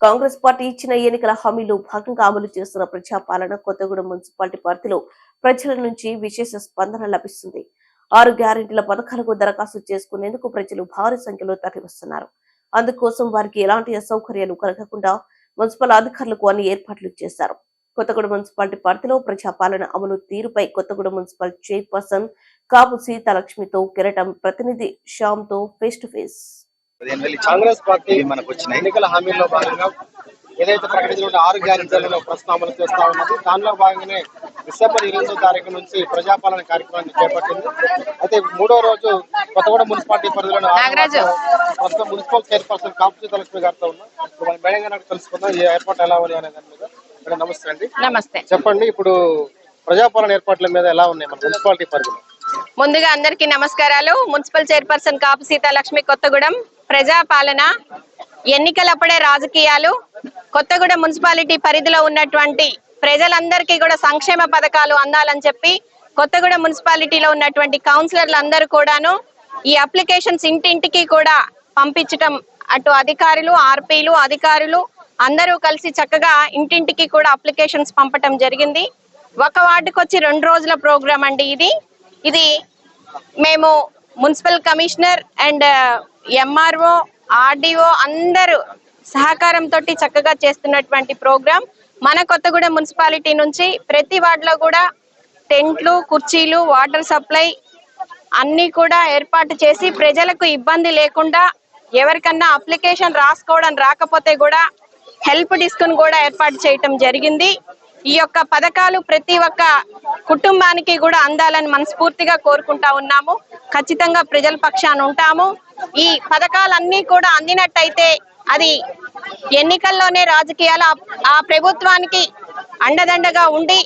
Congress party ఇచ్చిన ఎన్నికల హామీలో భాగంగా అమలు చేస్తున్న ప్రజాపాలన కొత్తగూడెం మున్సిపాలిటీ పరిధిలో ప్రజల నుంచి విశేష స్పందన లభిస్తుంది. 6 గ్యారెంటీల పథకాలకు దరఖాస్తు చేసుకునేందుకు ప్రజలు భారీ సంఖ్యలో తరలివస్తున్నారు. అందుకోసం వారికి ఎలాంటి అసౌకర్యాలు కలగకుండా మున్సిపల్ అధికారులకు అన్ని ఏర్పాట్లు చేశారు. కొత్తగూడెం మున్సిపాలిటీ పరిధిలో ప్రజాపాలన అమలు తీరుపై కొత్తగూడెం మున్సిపల్ చైర్పర్సన్ కాపు సీతాలక్ష్మితో కిరటం ప్రతినిధి శ్యామ్తో face to face. Congress party మనకు వచ్చిన ఎన్నికల హామీల్లో భాగంగా ఏదైతే ప్రకటించిన 6 గ్యారెంటీలను ప్రస్తుతం అమలు చేస్తా ఉన్నది. దానిలో భాగంగానే డిసెంబర్ 8వ తారీఖు నుంచి ప్రజాపాలన కార్యక్రమాన్ని చేపట్టింది. అయితే 3వ రోజు కొత్తగూడెం మున్సిపాలిటీ పరిధిలోని ప్రస్తుతం మున్సిపల్ చైర్పర్సన్ కాపు సీతాలక్ష్మి గారితో ఉన్నాం. ఇప్పుడు మనం మేడం గారికి తెలుసుకుందాం ఈ ఏర్పాటు ఎలా ఉంది అనే దాని మీద. నమస్తే అండి. నమస్తే. చెప్పండి, ఇప్పుడు ప్రజాపాలన ఏర్పాట్ల మీద ఎలా ఉన్నాయి మన మున్సిపాలిటీ పరిధిలో? ముందుగా అందరికీ నమస్కారాలు. మున్సిపల్ చైర్పర్సన్ కాపు సీతాలక్ష్మి, కొత్తగూడెం. ప్రజాపాలన, ఎన్నికలప్పుడే రాజకీయాలు. కొత్తగూడెం మున్సిపాలిటీ పరిధిలో ఉన్నటువంటి ప్రజలందరికీ కూడా సంక్షేమ పథకాలు అందాలని చెప్పి కొత్తగూడెం మున్సిపాలిటీలో ఉన్నటువంటి కౌన్సిలర్లు అందరూ కూడాను ఈ అప్లికేషన్స్ ఇంటింటికి కూడా పంపించటం, అటు అధికారులు, ఆర్పీలు, అధికారులు అందరూ కలిసి చక్కగా ఇంటింటికి కూడా అప్లికేషన్స్ పంపటం జరిగింది. ఒక వార్డుకి వచ్చి 2 రోజుల ప్రోగ్రాం అండి ఇది. మేము municipal commissioner and MRO, RDO అందరూ సహకారంతో చక్కగా చేస్తున్నటువంటి ప్రోగ్రాం. మన కొత్తగూడెం మున్సిపాలిటీ నుంచి ప్రతి వార్డులో కూడా టెంట్లు, కుర్చీలు, వాటర్ సప్లై అన్ని కూడా ఏర్పాటు చేసి ప్రజలకు ఇబ్బంది లేకుండా, ఎవరికన్నా అప్లికేషన్ రాసుకోవడం రాకపోతే కూడా హెల్ప్ డెస్క్ కూడా ఏర్పాటు చేయటం జరిగింది. ఈ యొక్క పథకాలు ప్రతి ఒక్క కుటుంబానికి కూడా అందాలని మనస్ఫూర్తిగా కోరుకుంటా ఉన్నాము. ఖచ్చితంగా ప్రజల పక్షాన ఉంటాము. ఈ పథకాలన్నీ కూడా అందినట్టయితే అది ఎన్నికల్లోనే రాజకీయాలు ఆ ప్రభుత్వానికి అండదండగా ఉండి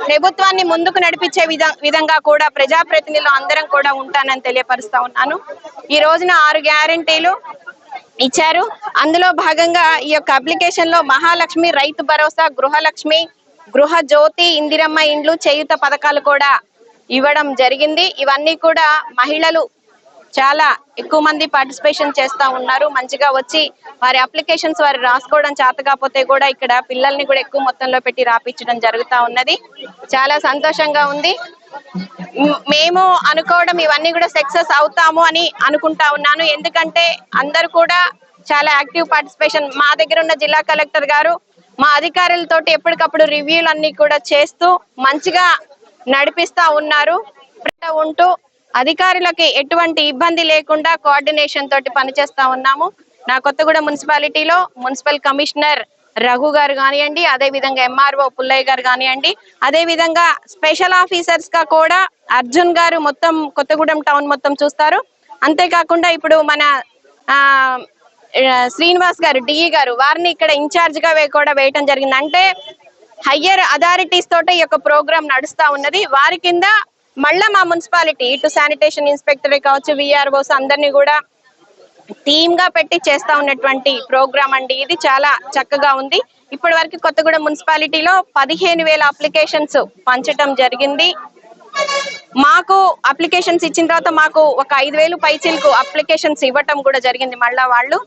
ప్రభుత్వాన్ని ముందుకు నడిపించే విధంగా కూడా ప్రజాప్రతినిధులు అందరం కూడా ఉంటానని తెలియపరుస్తా ఉన్నాను. ఈ రోజున 6 గ్యారెంటీలు ఇచ్చారు. అందులో భాగంగా ఈ యొక్క అప్లికేషన్ లో మహాలక్ష్మి, రైతు భరోసా, గృహలక్ష్మి, గృహ జ్యోతి, ఇందిరమ్మ ఇండ్లు, చేయూత పథకాలు కూడా ఇవ్వడం జరిగింది. ఇవన్నీ కూడా మహిళలు చాలా ఎక్కువ మంది పార్టిసిపేషన్ చేస్తా ఉన్నారు. మంచిగా వచ్చి వారి అప్లికేషన్స్ వారు రాసుకోవడం చేత కాకపోతే కూడా ఇక్కడ పిల్లల్ని కూడా ఎక్కువ మొత్తంలో పెట్టి రాపించడం జరుగుతా ఉన్నది. చాలా సంతోషంగా ఉంది. మేము అనుకోవడం ఇవన్నీ కూడా సక్సెస్ అవుతాము అని అనుకుంటా ఉన్నాను. ఎందుకంటే అందరు కూడా చాలా యాక్టివ్ పార్టిసిపేషన్. మా దగ్గర ఉన్న జిల్లా కలెక్టర్ గారు మా అధికారులతోటి ఎప్పటికప్పుడు రివ్యూలు అన్ని కూడా చేస్తూ మంచిగా నడిపిస్తా ఉన్నారు. ఉంటూ అధికారులకి ఎటువంటి ఇబ్బంది లేకుండా కోఆర్డినేషన్ తోటి పనిచేస్తా ఉన్నాము. నా కొత్తగూడెం మున్సిపాలిటీలో మున్సిపల్ కమిషనర్ రఘు గారు కానివ్వండి, అదే విధంగా ఎంఆర్ఓ పుల్లయ్య గారు కానివ్వండి, అదే విధంగా స్పెషల్ ఆఫీసర్స్ గా కూడా అర్జున్ గారు మొత్తం కొత్తగూడెం టౌన్ మొత్తం చూస్తారు. అంతేకాకుండా ఇప్పుడు మన శ్రీనివాస్ గారు, డిఈ గారు, వారిని ఇక్కడ ఇన్ఛార్జ్ గా కూడా వేయటం జరిగింది. అంటే హయ్యర్ అథారిటీస్ తోటే ఈ యొక్క ప్రోగ్రామ్ నడుస్తా ఉన్నది. వారి కింద మళ్ళా మా మున్సిపాలిటీ ఇటు శానిటేషన్ ఇన్స్పెక్టర్ కావచ్చు, విఆర్ఓస్ అందరినీ కూడా టీమ్ గా పెట్టి చేస్తా ఉన్నటువంటి ప్రోగ్రామ్ అండి. ఇది చాలా చక్కగా ఉంది. ఇప్పటి వరకు కొత్తగూడెం మున్సిపాలిటీలో 15,000 అప్లికేషన్స్ పంచటం జరిగింది. మాకు అప్లికేషన్స్ ఇచ్చిన తర్వాత మాకు ఒక 5,000 పైచీలకు అప్లికేషన్స్ ఇవ్వటం కూడా జరిగింది. మళ్ళా వాళ్ళు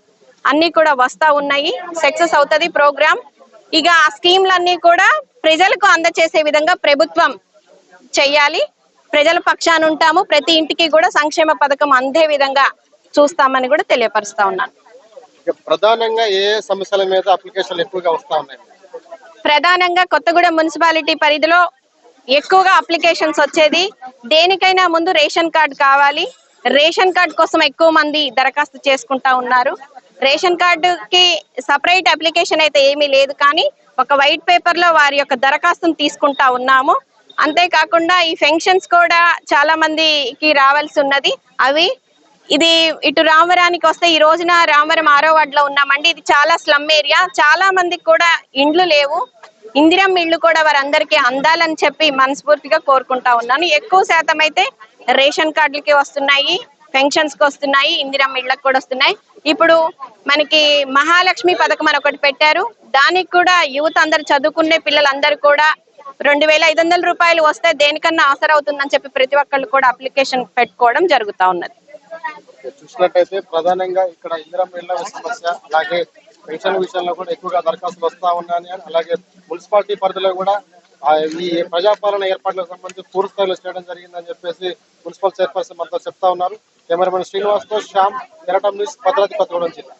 అన్ని కూడా వస్తా ఉన్నాయి. సక్సెస్ అవుతుంది ప్రోగ్రామ్. ఇక ఆ స్కీమ్లన్నీ కూడా ప్రజలకు అందచేసే విధంగా ప్రభుత్వం చెయ్యాలి. ప్రజల పక్షాన ఉంటాము. ప్రతి ఇంటికి కూడా సంక్షేమ పథకం అందే విధంగా చూస్తామని కూడా తెలియపరుస్తా ఉన్నాను. ప్రధానంగా ఏ సమస్యల మీద అప్లికేషన్లు ఎక్కువగా వస్తా ఉన్నాయి? ప్రధానంగా కొత్తగూడెం మున్సిపాలిటీ పరిధిలో ఎక్కువగా అప్లికేషన్స్ వచ్చేది దేనికైనా ముందు రేషన్ కార్డు కావాలి. రేషన్ కార్డు కోసం ఎక్కువ మంది దరఖాస్తు చేసుకుంటా ఉన్నారు. రేషన్ కార్డుకి సపరేట్ అప్లికేషన్ అయితే ఏమీ లేదు, కానీ ఒక వైట్ పేపర్ లో వారి యొక్క దరఖాస్తును తీసుకుంటా ఉన్నాము. అంతేకాకుండా ఈ ఫంక్షన్స్ కూడా చాలా మందికి రావాల్సి ఉన్నది. ఇది ఇటు రామవరానికి వస్తే ఈ రోజున రామవరం 6వ వార్డులో ఉన్నామండి. ఇది చాలా స్లమ్ ఏరియా. చాలా మందికి కూడా ఇండ్లు లేవు. ఇందిరమ్మ ఇళ్లు కూడా వారందరికీ అందాలని చెప్పి మనస్ఫూర్తిగా కోరుకుంటా ఉన్నాను. ఎక్కువ శాతం అయితే రేషన్ కార్డులకి వస్తున్నాయి, పెన్షన్స్ కి వస్తున్నాయి, ఇందిరమ్మ ఇళ్లకు కూడా వస్తున్నాయి. ఇప్పుడు మనకి మహాలక్ష్మి పథకం అని ఒకటి పెట్టారు. దానికి కూడా యువత అందరు చదువుకునే పిల్లలందరూ కూడా 2,500 రూపాయలు వస్తే దేనికన్నా అవసరవుతుందని చెప్పి ప్రతి ఒక్కళ్ళు కూడా అప్లికేషన్ పెట్టుకోవడం జరుగుతా ఉన్నది. చూసినట్టయితే ప్రధానంగా ఇక్కడ ఇందిరమ్మ ఇళ్ల సమస్య, అలాగే పెన్షన్ విషయంలో కూడా ఎక్కువగా దరఖాస్తులు వస్తా ఉన్నాయని, అలాగే మున్సిపాలిటీ పరిధిలో కూడా ఈ ప్రజాపాలన ఏర్పాట్లకు సంబంధించి పూర్తి స్థాయిలో చేయడం జరిగిందని చెప్పేసి మున్సిపల్ చైర్పర్సన్ మనతో చెప్తా ఉన్నారు. కెమెరామెన్ శ్రీనివాస్ తో శ్యామ్, ఎరటం న్యూస్, భద్రాద్రి కొత్తగూడెం జిల్లా.